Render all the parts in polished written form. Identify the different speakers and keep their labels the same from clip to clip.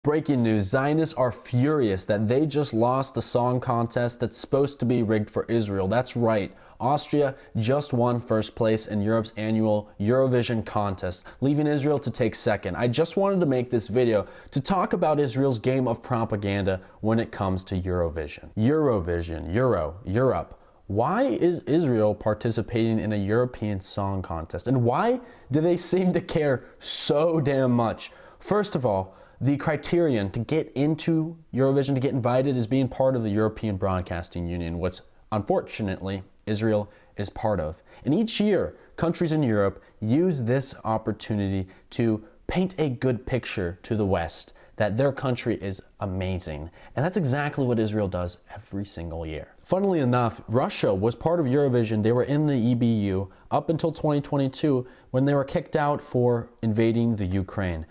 Speaker 1: Breaking news, Zionists are furious that they just lost the song contest that's supposed to be rigged for Israel. That's right, Austria just won first place in Europe's annual Eurovision contest, leaving Israel to take second. I just wanted to make this video to talk about Israel's game of propaganda when it comes to Eurovision. Europe. Why is Israel participating in a European song contest? And why do they seem to care so damn much? First of all, the criterion to get into Eurovision, to get invited, is being part of the European Broadcasting Union, which unfortunately Israel is part of. And each year, countries in Europe use this opportunity to paint a good picture to the West that their country is amazing. And that's exactly what Israel does every single year. Funnily enough, Russia was part of Eurovision. They were in the EBU up until 2022 when they were kicked out for invading the Ukraine.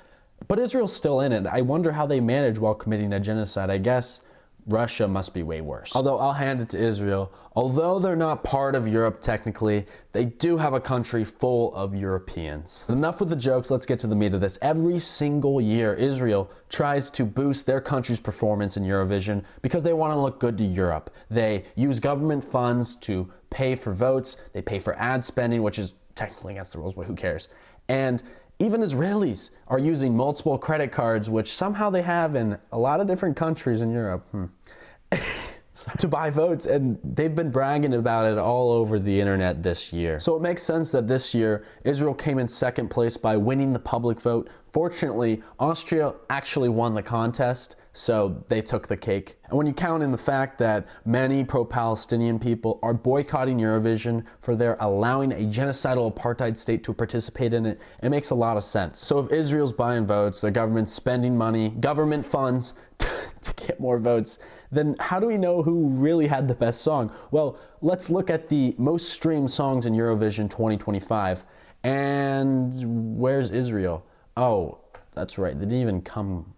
Speaker 1: But Israel's still in it. I wonder how they manage while committing a genocide. I guess Russia must be way worse. Although I'll hand it to Israel. Although they're not part of Europe technically, they do have a country full of Europeans. But enough with the jokes, let's get to the meat of this. Every single year, Israel tries to boost their country's performance in Eurovision because they want to look good to Europe. They use government funds to pay for votes. They pay for ad spending, which is technically against the rules, but who cares? And even Israelis are using multiple credit cards, which somehow they have in a lot of different countries in Europe, to buy votes, and they've been bragging about it all over the internet this year. So it makes sense that this year, Israel came in second place by winning the public vote. Fortunately, Austria actually won the contest, so they took the cake. And when you count in the fact that many pro-Palestinian people are boycotting Eurovision for their allowing a genocidal apartheid state to participate in it, it makes a lot of sense. So if Israel's buying votes, the government's spending money, government funds to get more votes, then how do we know who really had the best song? Well, let's look at the most streamed songs in Eurovision 2025. And where's Israel? Oh, that's right. They didn't even come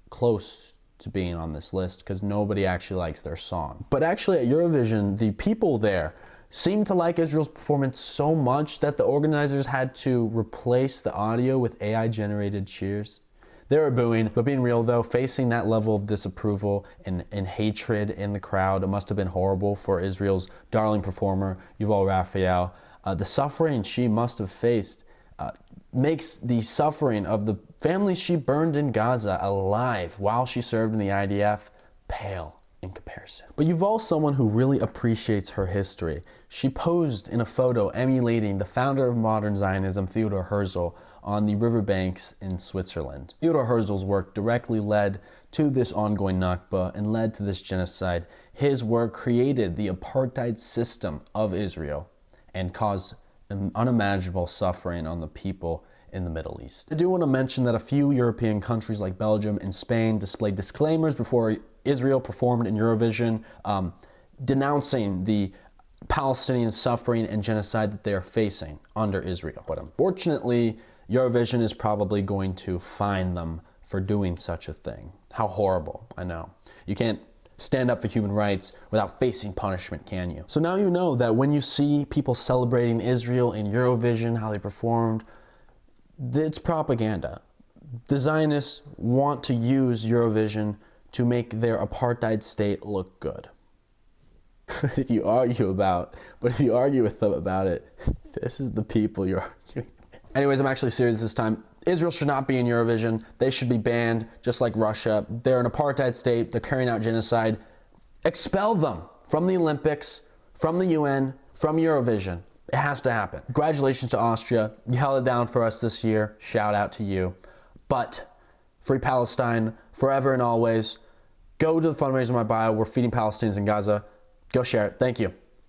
Speaker 1: close to being on this list because nobody actually likes their song. But actually at Eurovision, the people there seemed to like Israel's performance so much that the organizers had to replace the audio with AI-generated cheers. They were booing, but being real though, facing that level of disapproval and hatred in the crowd, it must have been horrible for Israel's darling performer, Yuval Raphael. The suffering she must have faced makes the suffering of the family she burned in Gaza alive while she served in the IDF pale in comparison. But Yuval's someone who really appreciates her history. She posed in a photo emulating the founder of modern Zionism, Theodor Herzl, on the riverbanks in Switzerland. Theodor Herzl's work directly led to this ongoing Nakba and led to this genocide. His work created the apartheid system of Israel and caused unimaginable suffering on the people in the Middle East. I do want to mention that a few European countries like Belgium and Spain displayed disclaimers before Israel performed in Eurovision, denouncing the Palestinian suffering and genocide that they are facing under Israel. But unfortunately, Eurovision is probably going to fine them for doing such a thing. How horrible, I know. You can't stand up for human rights without facing punishment, can you? So now you know that when you see people celebrating Israel in Eurovision, how they performed, it's propaganda. The Zionists want to use Eurovision to make their apartheid state look good. If you argue with them about it, this is the people you're arguing with. Anyways, I'm actually serious this time. Israel should not be in Eurovision. They should be banned, just like Russia. They're an apartheid state. They're carrying out genocide. Expel them from the Olympics, from the UN, from Eurovision. It has to happen. Congratulations to Austria. You held it down for us this year. Shout out to you. But free Palestine forever and always. Go to the fundraiser in my bio. We're feeding Palestinians in Gaza. Go share it. Thank you.